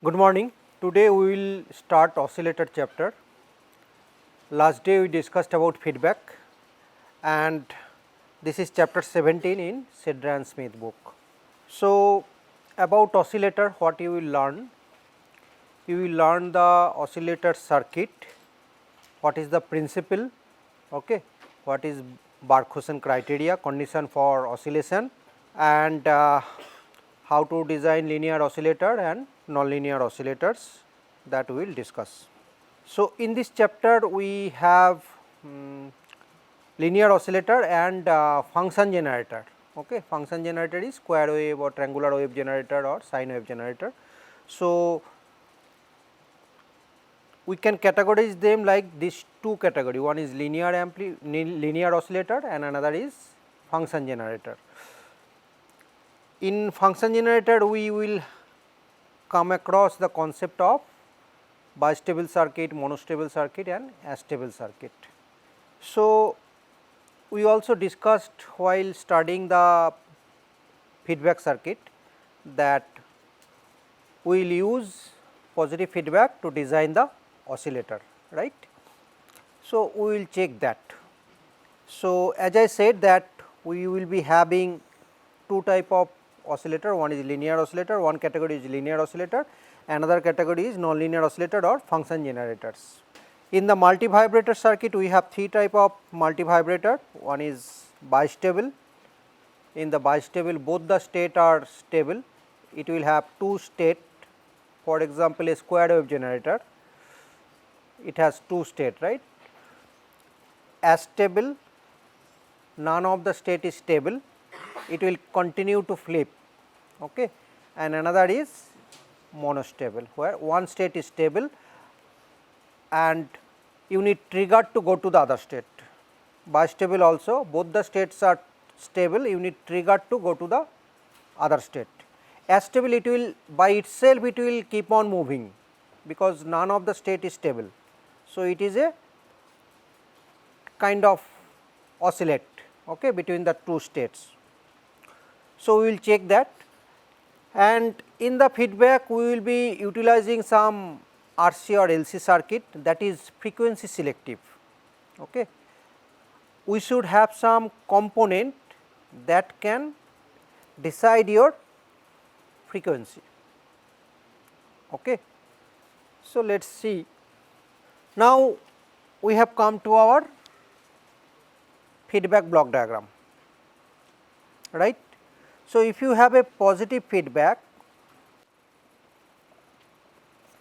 Good morning. Today we will start oscillator chapter. Last day we discussed about feedback and this is chapter 17 in Cedra and Smith book. So, about oscillator what you will learn? You will learn the oscillator circuit, what is the principle, okay, what is Barkhausen criteria, condition for oscillation and how to design linear oscillator and nonlinear oscillators, that we will discuss. So, in this chapter we have linear oscillator and function generator. Okay. Function generator is square wave or triangular wave generator or sine wave generator. So, we can categorize them like these two category, one is linear oscillator and another is function generator. In function generator we will come across the concept of bistable circuit, monostable circuit and astable circuit. So, we also discussed while studying the feedback circuit that we will use positive feedback to design the oscillator, right. So, we will check that. So, as I said that we will be having two type of oscillator, one is linear oscillator, one category is linear oscillator, another category is nonlinear oscillator or function generators. In the multi-vibrator circuit we have three type of multi-vibrator, one is bistable. In the bistable both the state are stable, it will have two state, for example a square wave generator, it has two state, right. Astable, none of the state is stable, it will continue to flip, okay. And another is monostable where one state is stable and you need trigger to go to the other state. Bistable also both the states are stable, you need trigger to go to the other state. Astable, it will by itself it will keep on moving because none of the state is stable. So, it is a kind of oscillate, okay, between the two states. So, we will check that, and in the feedback we will be utilizing some RC or LC circuit, that is frequency selective. Okay. We should have some component that can decide your frequency. Okay. So, let us see. Now, we have come to our feedback block diagram, right. So, if you have a positive feedback,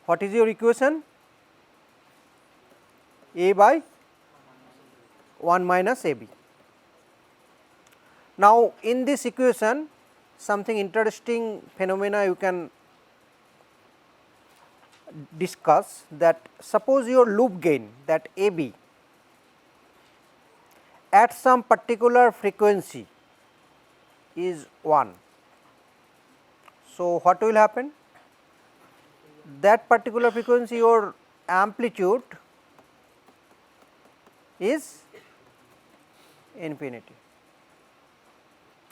what is your equation? A by 1 minus A B. Now, in this equation something interesting phenomena you can discuss, that suppose your loop gain, that A B at some particular frequency is 1. So, what will happen? That particular frequency your amplitude is infinity,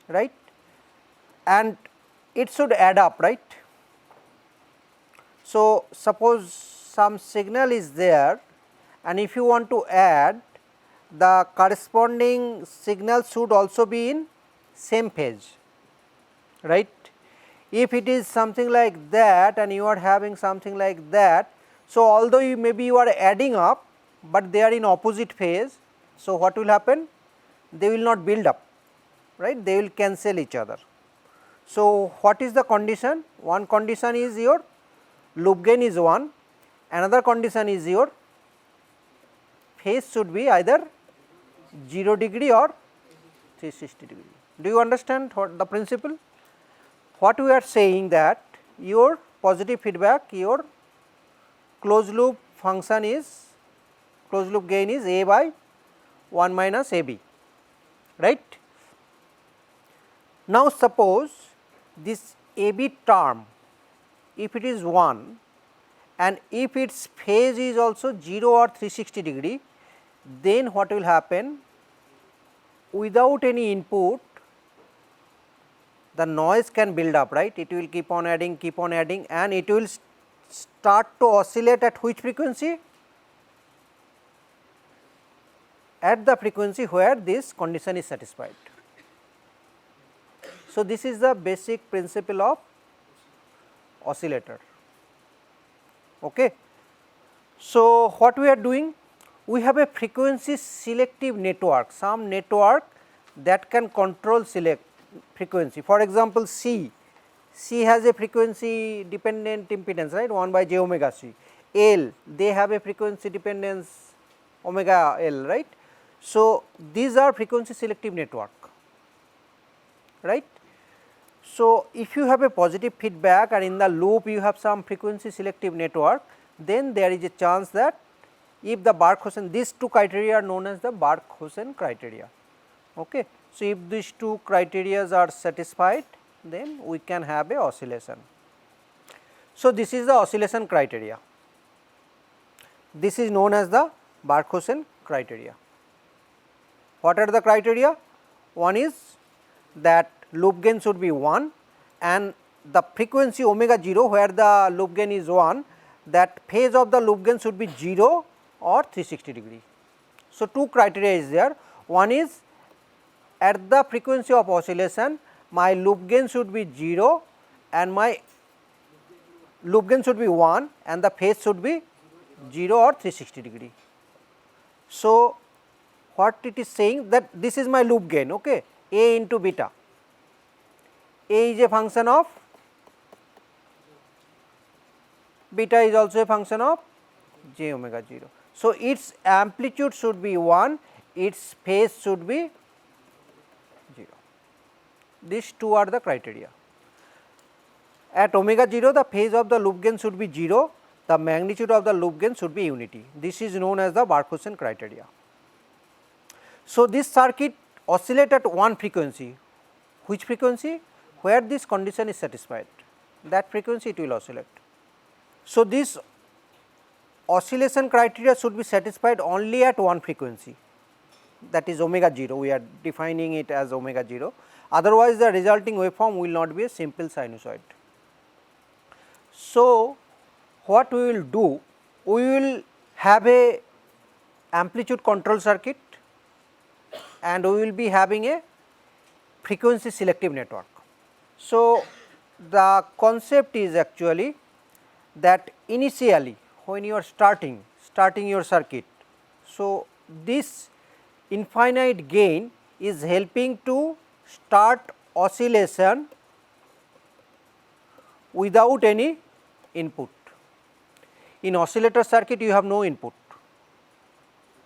right, and it should add up, right. So, suppose some signal is there and if you want to add, the corresponding signal should also be in same phase, right. If it is something like that and you are having something like that, so although you maybe you are adding up, but they are in opposite phase. So, what will happen? They will not build up, right, they will cancel each other. So, what is the condition? One condition is your loop gain is 1, another condition is your phase should be either 0 degree or 360 degree. Do you understand what the principle? What we are saying that your positive feedback, your closed loop function is, closed loop gain is A by 1 minus A B, right. Now, suppose this A B term, if it is 1 and if its phase is also 0 or 360 degree, then what will happen? Without any input, the noise can build up, right, it will keep on adding and it will start to oscillate at which frequency? At the frequency where this condition is satisfied. So, this is the basic principle of oscillator. Okay. So, what we are doing? We have a frequency selective network, some network that can control select frequency. For example, C has a frequency dependent impedance, right, 1 by j omega c. L, they have a frequency dependence omega L, right. So, these are frequency selective network, right. So, if you have a positive feedback and in the loop you have some frequency selective network, then there is a chance that if the Bark-Hussein, these two criteria are known as the Bark-Hussein criteria. Okay. So, if these two criteria are satisfied, then we can have a oscillation. So, this is the oscillation criteria. This is known as the Bark-Hussein criteria. What are the criteria? One is that loop gain should be 1 and the frequency omega 0 where the loop gain is 1, that phase of the loop gain should be 0 or 360 degree. So, two criteria is there. One is at the frequency of oscillation my loop gain should be 0 and my loop gain should be 1 and the phase should be 0 or 360 degree. So, what it is saying that this is my loop gain, okay, A into beta. A is a function of beta, is also a function of j omega 0. So, its amplitude should be 1, its phase should be 0. These two are the criteria. At omega 0 the phase of the loop gain should be 0, the magnitude of the loop gain should be unity. This is known as the Bark-Hussein criteria. So, this circuit oscillate at one frequency. Which frequency? Where this condition is satisfied, that frequency it will oscillate. So, this oscillation criteria should be satisfied only at one frequency, that is omega 0, we are defining it as omega 0, otherwise the resulting waveform will not be a simple sinusoid. So, what we will do? We will have a amplitude control circuit and we will be having a frequency selective network. So, the concept is actually that initially when you are starting your circuit, so this infinite gain is helping to start oscillation without any input. In oscillator circuit you have no input.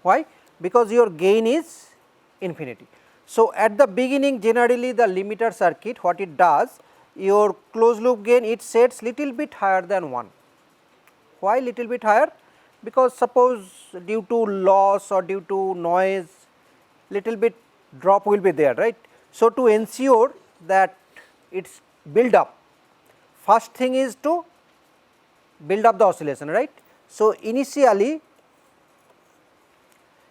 Why? Because your gain is infinity. So, at the beginning generally the limiter circuit what it does, your closed loop gain it sets little bit higher than 1. Why little bit higher? Because suppose due to loss or due to noise little bit drop will be there, right. So, to ensure that it is build up, first thing is to build up the oscillation, right. So, initially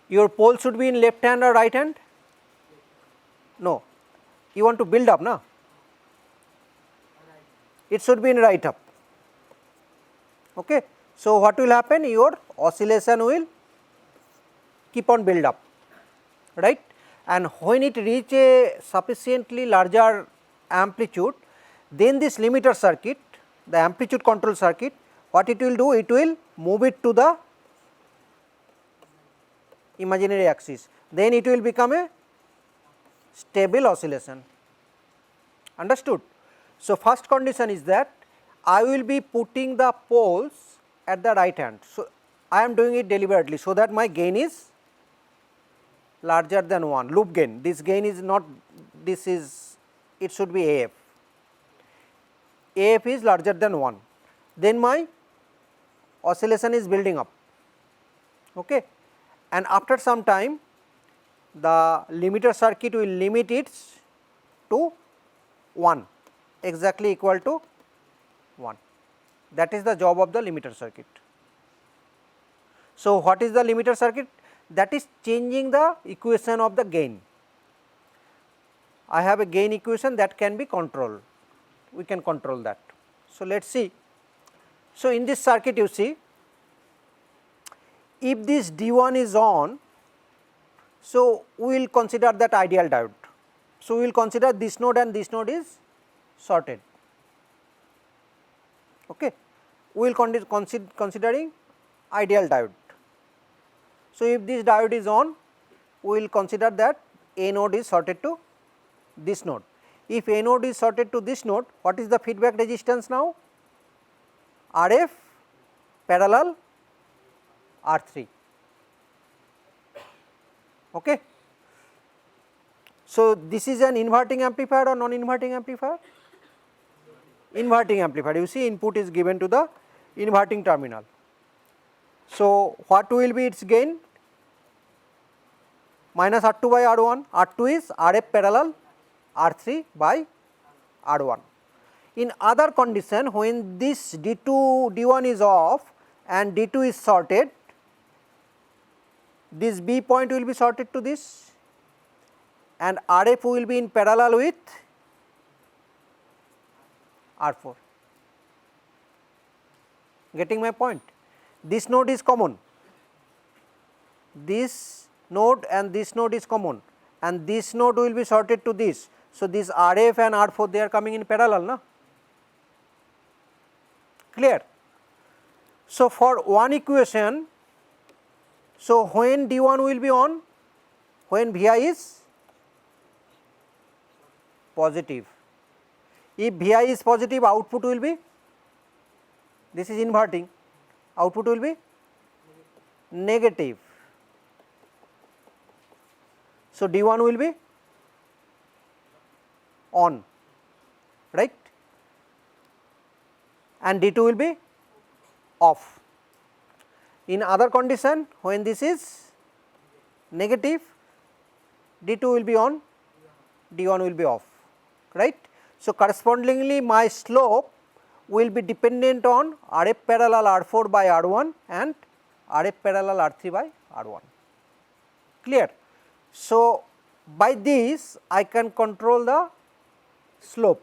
your pole should be in left hand or right hand? No, you want to build up, na? It should be in right up. Okay. So, what will happen? Your oscillation will keep on build up, right. And when it reach a sufficiently larger amplitude, then this limiter circuit, the amplitude control circuit, what it will do? It will move it to the imaginary axis, then it will become a stable oscillation. Understood? So, first condition is that I will be putting the poles at the right hand. So, I am doing it deliberately, so that my gain is larger than 1, loop gain. This gain is not, this is, it should be AF. AF is larger than 1, then my oscillation is building up. Okay. And after some time the limiter circuit will limit it to 1, exactly equal to 1. That is the job of the limiter circuit. So, what is the limiter circuit? That is changing the equation of the gain. I have a gain equation that can be controlled, we can control that. So, let us see. So, in this circuit you see, if this D1 is on, so we will consider that ideal diode. So, we will consider this node and this node is shorted. Okay. We will considering ideal diode. So, if this diode is on, we will consider that A node is shorted to this node. If A node is shorted to this node, what is the feedback resistance now? RF parallel R3. Okay. So, this is an inverting amplifier or non-inverting amplifier? Inverting amplifier. You see, input is given to the inverting terminal. So, what will be its gain? Minus R2 by R1. R2 is RF parallel R3 by R1. In other condition, when this D2, D1 is off and D2 is shorted, this B point will be shorted to this and RF will be in parallel with R4. Getting my point? This node is common, this node and this node is common, and this node will be shorted to this. So, this RF and R4 they are coming in parallel, na? Clear? So, for one equation, so when D1 will be on? When Vi is positive. If Vi is positive, output will be, this is inverting, output will be negative. So, D1 will be on, right, and D2 will be off. In other condition, when this is negative, D2 will be on, D1 will be off, right. So, correspondingly my slope will be dependent on RF parallel R4 by R1 and RF parallel R3 by R1, clear. So, by this I can control the slope.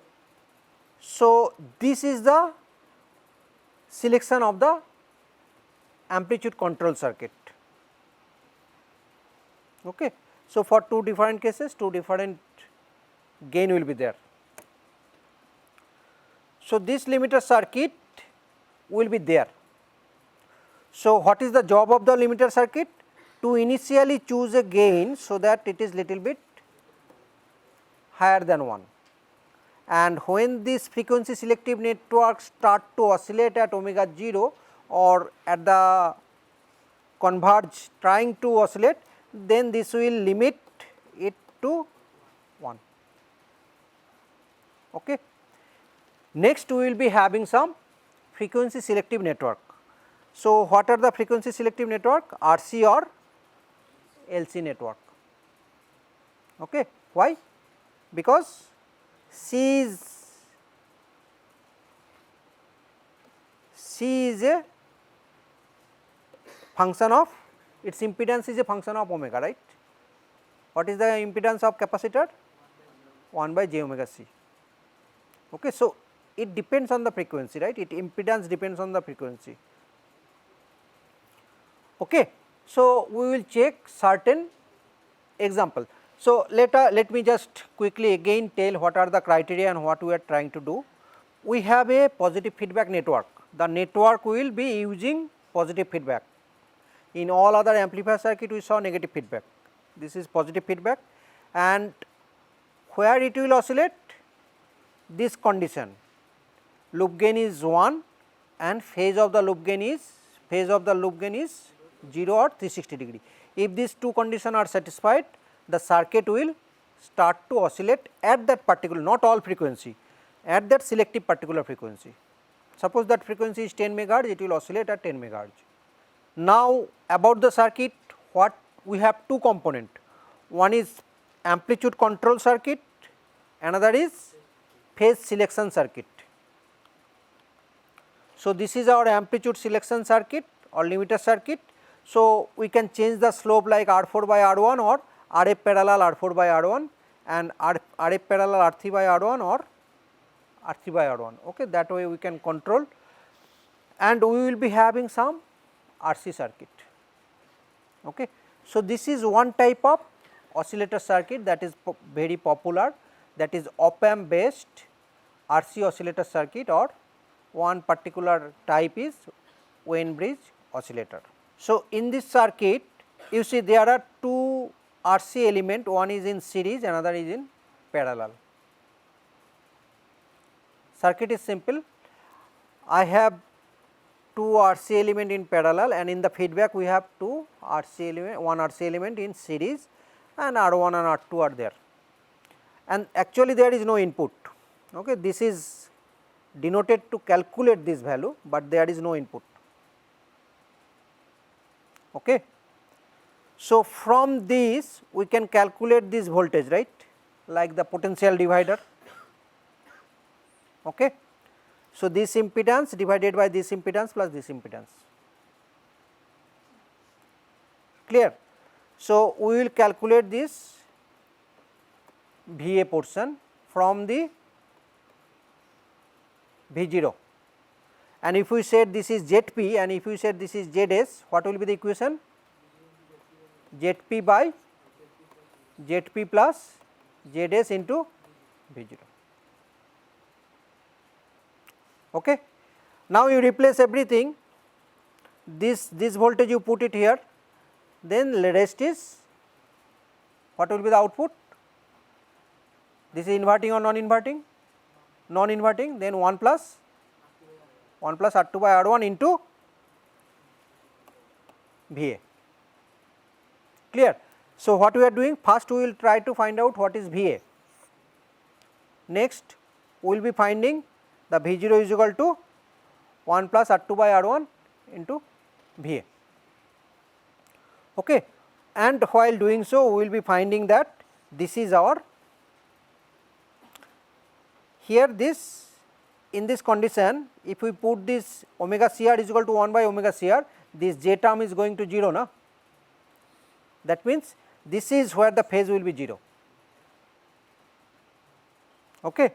So, this is the selection of the amplitude control circuit. Okay. So, for two different cases, two different gain will be there. So, this limiter circuit will be there. So, what is the job of the limiter circuit? To initially choose a gain so that it is little bit higher than 1, and when this frequency selective network start to oscillate at omega 0 or at the converge trying to oscillate, then this will limit it to 1. Okay. Next we will be having some frequency selective network. So, what are the frequency selective network? RC or LC network. Okay. Why? Because C is a function of, its impedance is a function of omega, right. What is the impedance of capacitor? 1 by j omega c. Okay. So, it depends on the frequency, right, it impedance depends on the frequency. Okay. So, we will check certain example. So, let me just quickly again tell what are the criteria and what we are trying to do. We have a positive feedback network, the network will be using positive feedback. In all other amplifier circuit we saw negative feedback, this is positive feedback, and where it will oscillate, this condition, loop gain is 1 and phase of the loop gain is 0 or 360 degree. If these two conditions are satisfied, the circuit will start to oscillate at that particular, not all frequency, at that selective particular frequency. Suppose that frequency is 10 megahertz, it will oscillate at 10 megahertz. Now, about the circuit, what we have two component, one is amplitude control circuit, another is phase selection circuit. So, this is our amplitude selection circuit or limiter circuit. So, we can change the slope like R4 by R1 or RF parallel R4 by R1 and RF parallel R3 by R1 or R3 by R1. Okay, that way we can control. and we will be having some RC circuit. Okay. So, this is one type of oscillator circuit that is very popular, that is op amp based RC oscillator circuit, or one particular type is Wien bridge oscillator. So, in this circuit you see there are two RC element, one is in series, another is in parallel. Circuit is simple. I have two RC element in parallel, and in the feedback we have two RC element, one RC element in series, and R1 and R2 are there, and actually there is no input. Okay. This is denoted to calculate this value, but there is no input. Okay. So, from this we can calculate this voltage, right, like the potential divider. Okay. So, this impedance divided by this impedance plus this impedance, clear. So, we will calculate this VA portion from the V0, and if we said this is ZP and if we said this is ZS, what will be the equation? ZP by ZP plus ZS into V0. Okay. Now, you replace everything, this voltage you put it here, then the rest is, what will be the output? This is inverting or non-inverting? Non-inverting, then 1 plus R2 by R1 into VA, clear. So, what we are doing, first we will try to find out what is VA, next we will be finding the V0 is equal to 1 plus R2 by R1 into VA. Okay. And while doing so, we will be finding that this is our, here this, in this condition, if we put this omega CR is equal to 1 by omega CR, this J term is going to 0, na? That means this is where the phase will be 0. Okay.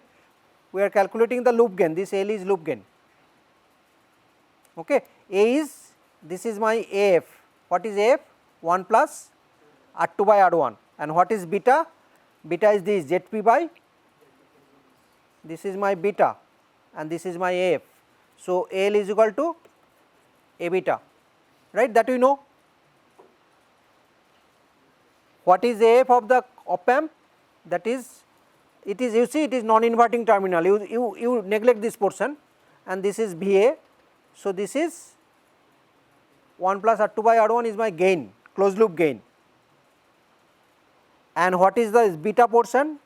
We are calculating the loop gain, this L is loop gain. Okay. A is, this is my AF, what is AF? 1 plus R2 by R1, and what is beta? Beta is this ZP by, this is my beta and this is my AF. So, L is equal to A beta, right, that we know. What is AF of the op amp? That is, it is, you see, it is non-inverting terminal, you neglect this portion, and this is VA. So, this is 1 plus R2 by R1 is my gain, closed loop gain. And what is the beta portion?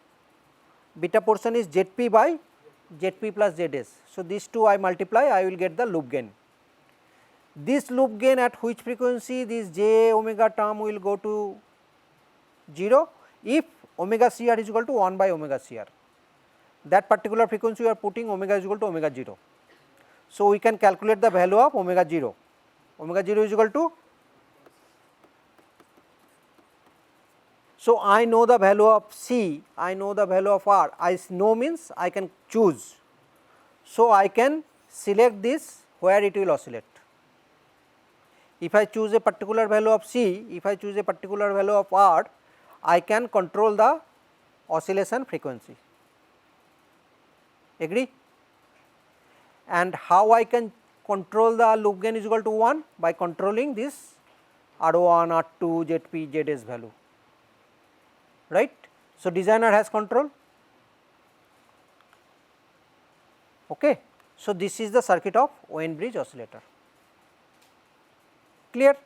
Beta portion is ZP by ZP plus ZS. So, these two I multiply, I will get the loop gain. This loop gain at which frequency? This J omega term will go to 0 if omega CR is equal to 1 by omega CR. That particular frequency we are putting omega is equal to omega 0. So, we can calculate the value of omega 0. Omega 0 is equal to, so I know the value of C, I know the value of R, I know means I can choose. So, I can select this where it will oscillate. If I choose a particular value of C, if I choose a particular value of R, I can control the oscillation frequency. Agree? And how I can control the loop gain is equal to 1? By controlling this R1, R2, ZP, ZS value, right. So, designer has control. Okay. So, this is the circuit of Wien bridge oscillator, clear.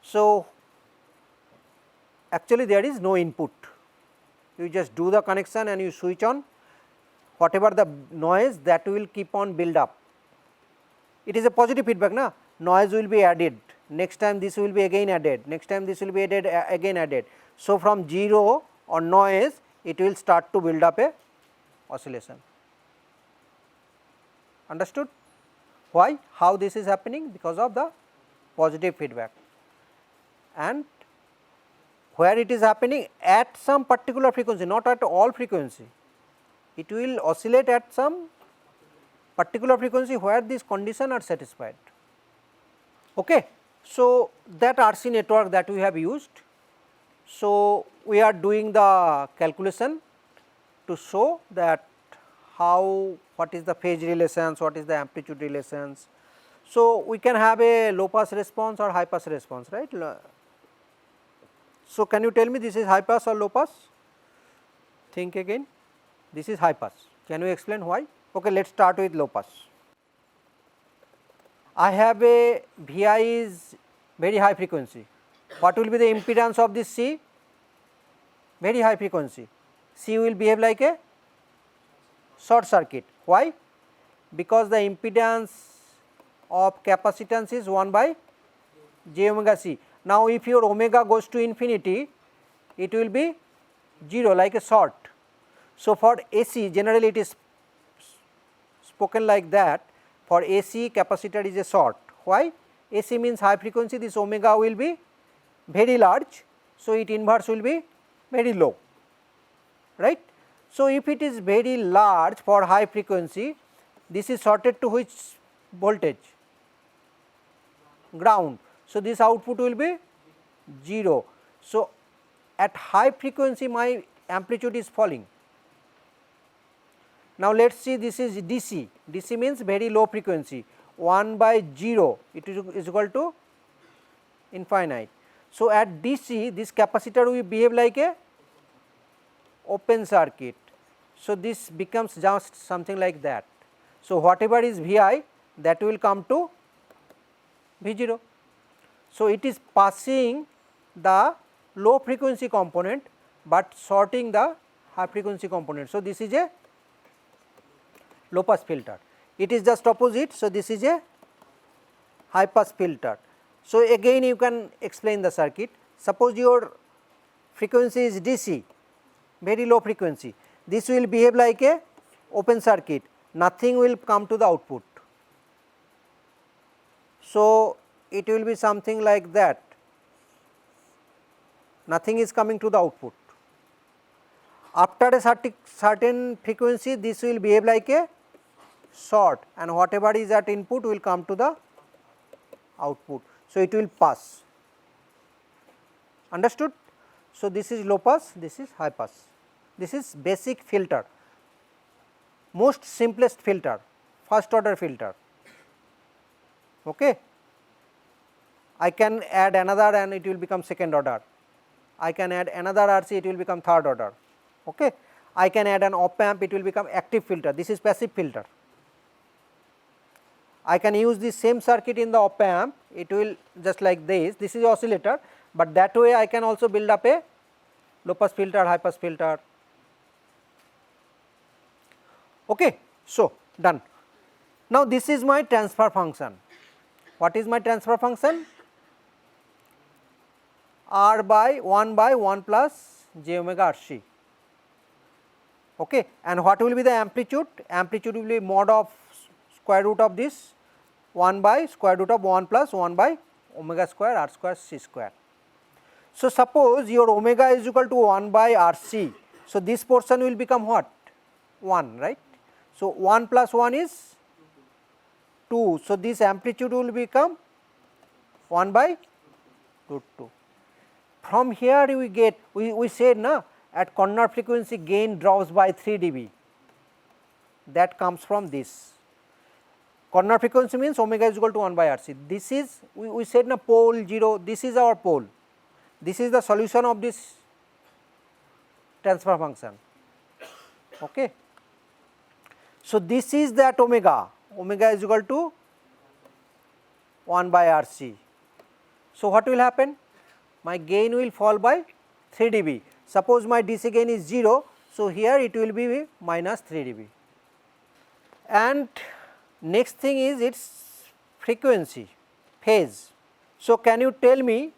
So, actually there is no input, you just do the connection and you switch on, whatever the noise that will keep on build up. It is a positive feedback, na? Noise will be added, next time this will be again added, next time this will be added, again added. So, from 0 or noise it will start to build up a oscillation. Understood? Why? How this is happening? Because of the positive feedback, and where it is happening at some particular frequency, not at all frequency. It will oscillate at some particular frequency where these conditions are satisfied. Okay. So, that RC network that we have used. So, we are doing the calculation to show that what is the phase relations, what is the amplitude relations. So, we can have a low pass response or high pass response, right. So, can you tell me this is high pass or low pass? Think again, this is high pass. Can you explain why? Okay, let us start with low pass. I have a Vi is very high frequency. What will be the impedance of this C? Very high frequency. C will behave like a short circuit. Why? Because the impedance of capacitance is 1 by j omega c. Now, if your omega goes to infinity, it will be 0 like a short. So, for AC generally it is spoken like that, for AC capacitor is a short. Why? AC means high frequency, this omega will be very large. So, its inverse will be very low, right. So, if it is very large for high frequency, this is shorted to which voltage? Ground. So, this output will be 0. So, at high frequency my amplitude is falling. Now, let us see, this is DC. DC means very low frequency, 1 by 0 it is equal to infinite. So, at DC this capacitor will behave like a open circuit. So, this becomes just something like that. So, whatever is Vi, that will come to V0. So, it is passing the low frequency component, but shorting the high frequency component. So, this is a low pass filter. It is just opposite. So, this is a high pass filter. So, again you can explain the circuit. Suppose your frequency is DC, very low frequency, this will behave like a open circuit, nothing will come to the output. So, it will be something like that, nothing is coming to the output. After a certain frequency, this will behave like a short, and whatever is at input will come to the output. So, it will pass. Understood? So, this is low pass, this is high pass. This is basic filter, most simplest filter, first order filter. Okay. I can add another and it will become second order. I can add another RC, it will become third order. Okay. I can add an op amp, it will become active filter. This is passive filter. I can use the same circuit in the op amp, it will just like this. This is oscillator, but that way I can also build up a low pass filter, high pass filter. Okay. So, done. Now, this is my transfer function. What is my transfer function? R by 1 plus j omega R C. Okay. And what will be the amplitude? Amplitude will be mod of square root of this 1 by square root of 1 plus 1 by omega square R square C square. So, suppose your omega is equal to 1 by R C. So, this portion will become what? 1, right. So, 1 plus 1 is 2. So, this amplitude will become 1 by root 2. From here we get, we said na, at corner frequency gain drops by 3 dB, that comes from this. Corner frequency means omega is equal to 1 by RC. This is, we said na, pole 0, this is our pole. This is the solution of this transfer function. Okay. So, this is that omega, omega is equal to 1 by RC. So, what will happen? My gain will fall by 3 dB. Suppose my DC gain is 0, so here it will be minus 3 dB. And next thing is its frequency, phase. So, can you tell me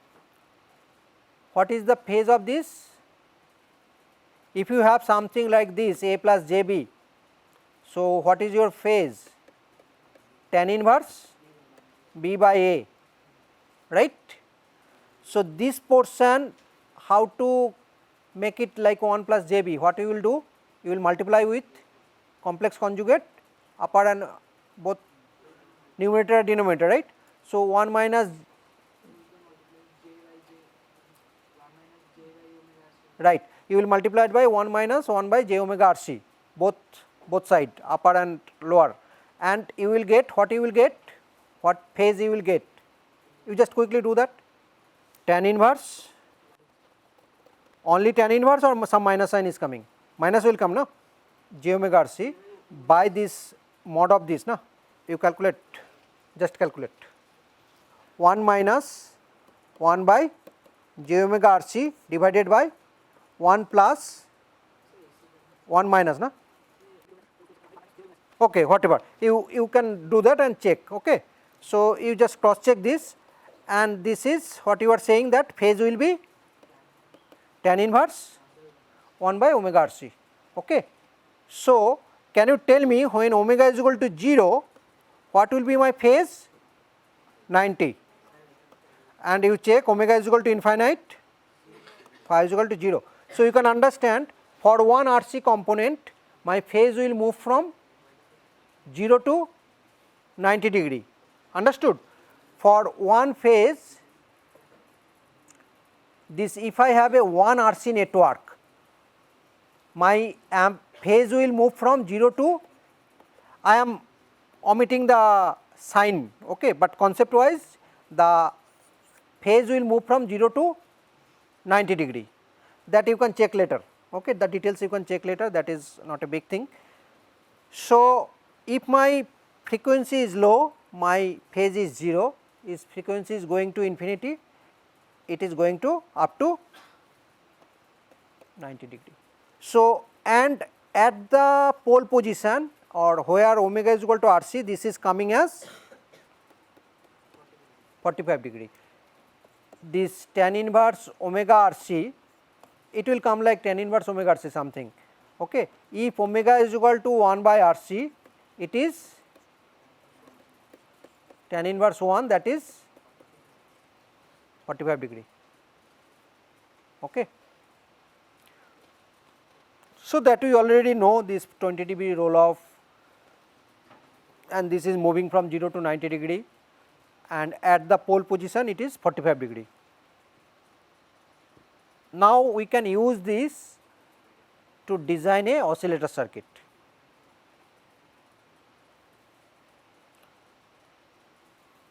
what is the phase of this? If you have something like this, A plus JB, so what is your phase? Tan inverse B by A, right. So, this portion, how to make it like 1 plus JB, what you will do? You will multiply with complex conjugate, upper and both numerator and denominator, right. So, 1 minus, right, you will multiply it by 1 minus 1 by j omega r c, both side, upper and lower, and you will get what you will get, what phase you will get. You just quickly do that. Tan inverse, only tan inverse or some minus sign is coming, minus will come, no, j omega r c by this mod of this, na, you calculate, just calculate 1 minus 1 by j omega r c divided by 1 plus 1 minus, na, okay, whatever, you can do that and check, okay. So, you just cross check this, and this is what you are saying, that phase will be tan inverse 1 by omega r c, okay. So, can you tell me when omega is equal to 0, what will be my phase? 90, and you check omega is equal to infinite, phi is equal to 0. So, you can understand for one R C component my phase will move from 0 to 90 degree, understood. For one phase, this if I have a one R C network, my phase will move from 0 to, I am omitting the sign, okay, but concept wise the phase will move from 0 to 90 degree, that you can check later, okay, the details you can check later, that is not a big thing. So, if my frequency is low, my phase is 0, if frequency is going to infinity, it is going to up to 90 degree. So, and at the pole position or where omega is equal to R C, this is coming as 45 degree. This tan inverse omega R C, it will come like tan inverse omega R C something, okay. If omega is equal to 1 by R C, it is tan inverse 1, that is 45 degree, okay. So, that we already know this 20 dB roll off, and this is moving from 0 to 90 degree, and at the pole position it is 45 degree. Now, we can use this to design a oscillator circuit.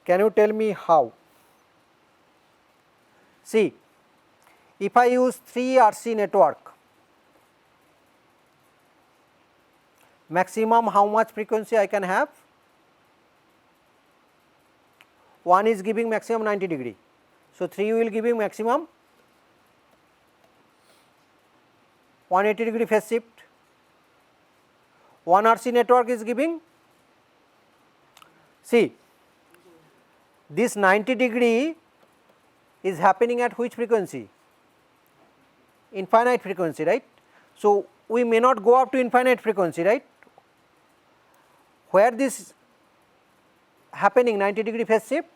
Can you tell me how? See, if I use 3 RC network, maximum how much frequency I can have? One is giving maximum 90 degree. So, 3 will giving maximum 180 degree phase shift. One RC network is giving, see, this 90 degree is happening at which frequency? Infinite frequency, right. So, we may not go up to infinite frequency, right. Where this happening 90 degree phase shift?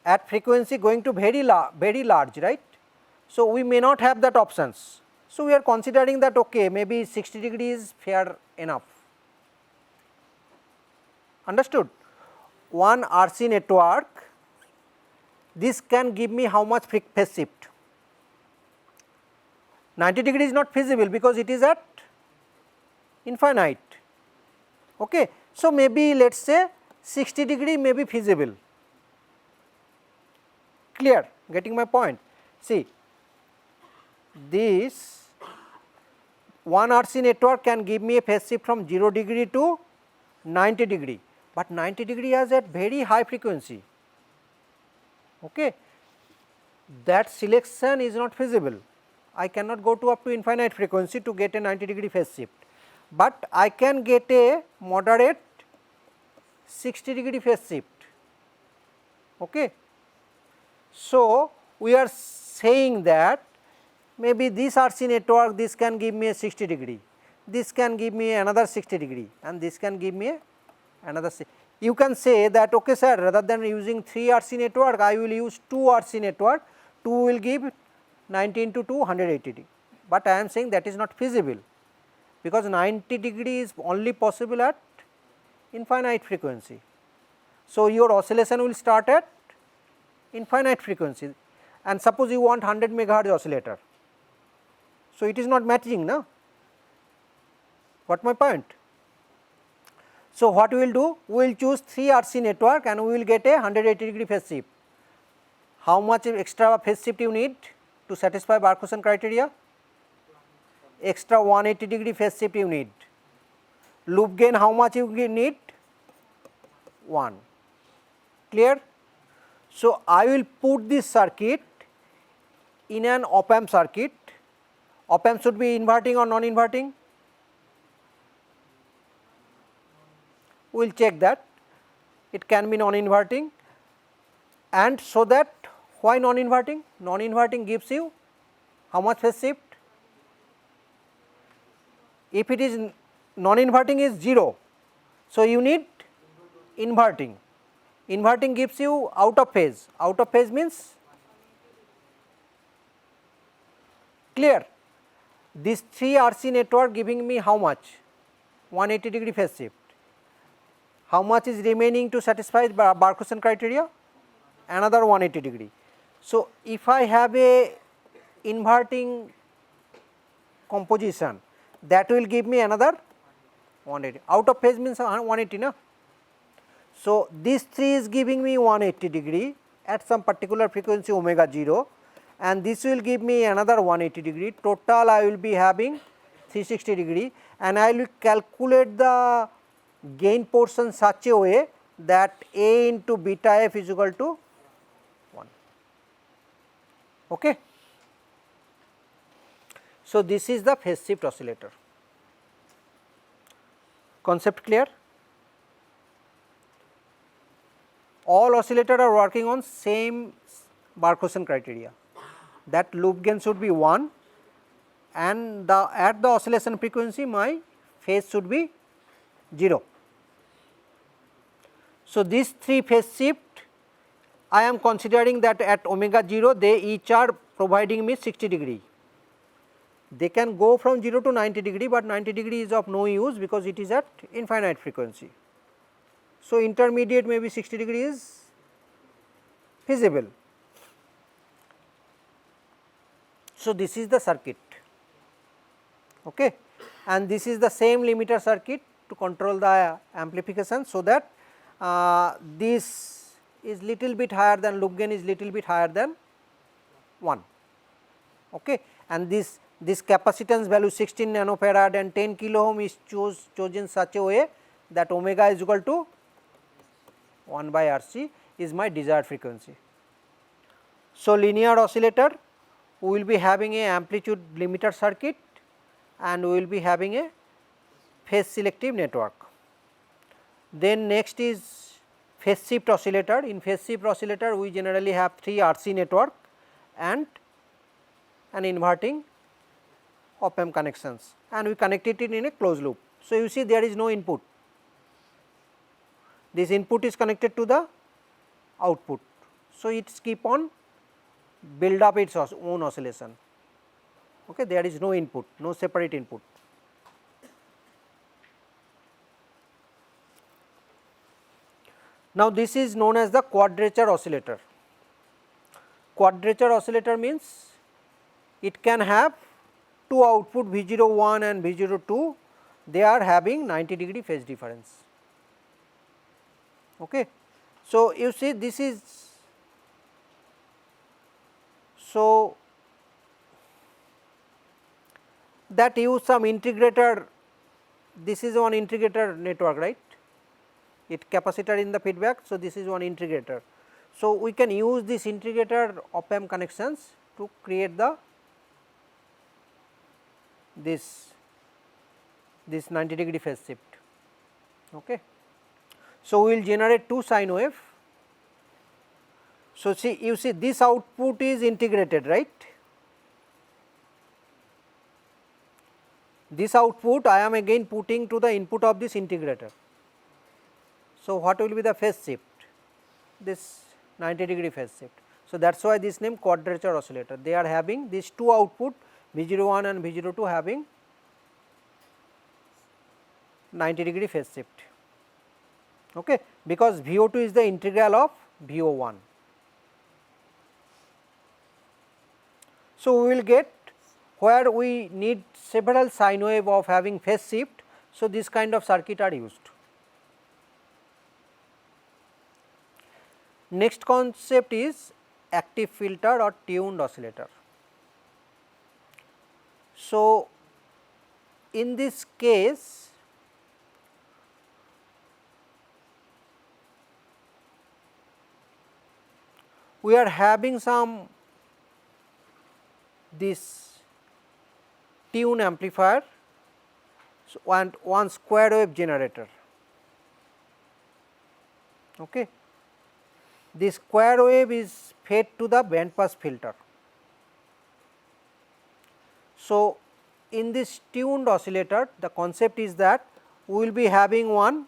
At frequency going to very large, right. So, we may not have that options. So, we are considering that okay, maybe 60 degree is fair enough, understood. One RC network, this can give me how much phase shift? 90 degree is not feasible because it is at infinite, okay. So, maybe let us say 60 degree may be feasible, clear, getting my point. See, this one RC network can give me a phase shift from 0 degree to 90 degree, but 90 degree is at very high frequency, okay. That selection is not feasible. I cannot go to up to infinite frequency to get a 90 degree phase shift, but I can get a moderate 60 degree phase shift, okay. So, we are saying that maybe this RC network, this can give me a 60 degree, this can give me another 60 degree, and this can give me another. You can say that okay sir, rather than using 3 RC network, I will use 2 RC network, 2 will give 90 into 2 180 degree, but I am saying that is not feasible because 90 degree is only possible at infinite frequency. So, your oscillation will start at infinite frequency, and suppose you want 100 megahertz oscillator. So, it is not matching, na? What my point? So, what we will do? We will choose 3 RC network and we will get a 180 degree phase shift. How much extra phase shift you need to satisfy Barkhausen criteria? Extra 180 degree phase shift you need. Loop gain how much you need? 1. Clear? So, I will put this circuit in an op amp circuit. Op amp should be inverting or non-inverting? We will check that. It can be non-inverting, and so that why non-inverting? Non-inverting gives you how much phase shift? If it is non-inverting is 0, so you need inverting. Inverting gives you out of phase. Out of phase means clear. This 3 RC network giving me how much? 180 degree phase shift. How much is remaining to satisfy Barkhausen criteria? Another 180 degree. So, if I have a inverting composition, that will give me another 180. Out of phase means 180, na? So, this 3 is giving me 180 degree at some particular frequency omega 0, and this will give me another 180 degree. Total I will be having 360 degree, and I will calculate the gain portion such a way that A into beta f is equal to 1. Okay. So, this is the phase shift oscillator. Concept clear? All oscillators are working on same Barkhausen criteria, that loop gain should be 1, and at the oscillation frequency my phase should be 0. So, these 3 phase shift I am considering that at omega 0 they each are providing me 60 degree. They can go from 0 to 90 degree, but 90 degree is of no use because it is at infinite frequency. So, intermediate maybe 60 degree is feasible. So, this is the circuit, okay, and this is the same limiter circuit to control the amplification. So, that this is little bit higher than loop gain is little bit higher than 1, okay, and this capacitance value 16 nanofarad and 10 kilo ohm is chosen such a way that omega is equal to 1 by RC is my desired frequency. So, linear oscillator we will be having a amplitude limiter circuit and we will be having a phase selective network. Then next is phase shift oscillator. In phase shift oscillator we generally have 3 RC network and an inverting op amp connections, and we connected it in a closed loop. So, you see there is no input, this input is connected to the output. So, it keep on build up its own oscillation, okay. There is no input, no separate input. Now, this is known as the quadrature oscillator. Quadrature oscillator means it can have 2 output V01 and V02, they are having 90 degree phase difference, okay. So, you see this is, so that use some integrator, this is one integrator network, right, it capacitor in the feedback. So, this is one integrator. So, we can use this integrator op amp connections to create the this 90 degree phase shift, okay. So, we will generate 2 sine wave. So, see you see this output is integrated, right. This output I am again putting to the input of this integrator. So, what will be the phase shift? This 90 degree phase shift. So, that is why this name quadrature oscillator, they are having these 2 output V01 and V02 having 90 degree phase shift. okay, because VO2 is the integral of VO1. So, we will get where we need several sine wave of having phase shift. So, this kind of circuit are used. Next concept is active filter or tuned oscillator. So, in this case we are having some this tune amplifier, so one square wave generator. Okay. This square wave is fed to the band pass filter. So, in this tuned oscillator, the concept is that we will be having one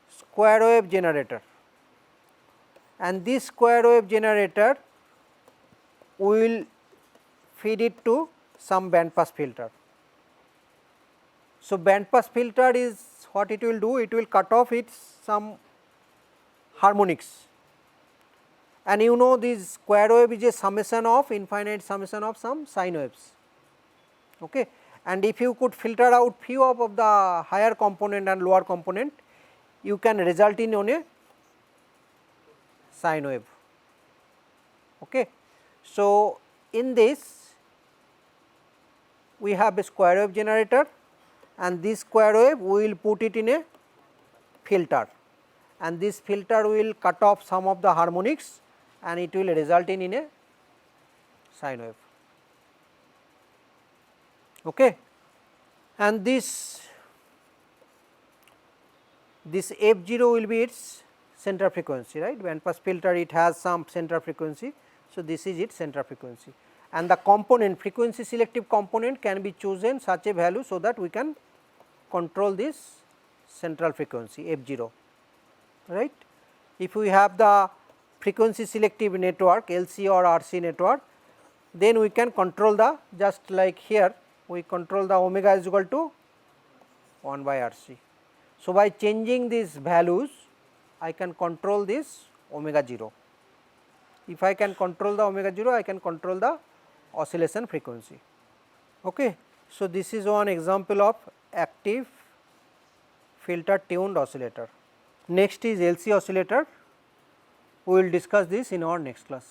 square wave generator, and this square wave generator will feed it to some band pass filter. So, band pass filter is what it will do, it will cut off its some harmonics, and you know this square wave is a summation of infinite summation of some sine waves. Okay. And if you could filter out few of the higher component and lower component, you can result in on a sine wave. Okay. So, in this we have a square wave generator, and this square wave we will put it in a filter, and this filter will cut off some of the harmonics, and it will result in a sine wave. Okay. And this F0 will be its center frequency, right. Band pass filter, it has some center frequency. So, this is its center frequency, and the component frequency selective component can be chosen such a value, so that we can control this central frequency F0, right. If we have the frequency selective network LC or RC network, then we can control the, just like here we control the omega is equal to 1 by RC. So, by changing these values I can control this omega 0. If I can control the omega 0, I can control the oscillation frequency. Okay. So, this is one example of active filter tuned oscillator. Next is LC oscillator. We will discuss this in our next class.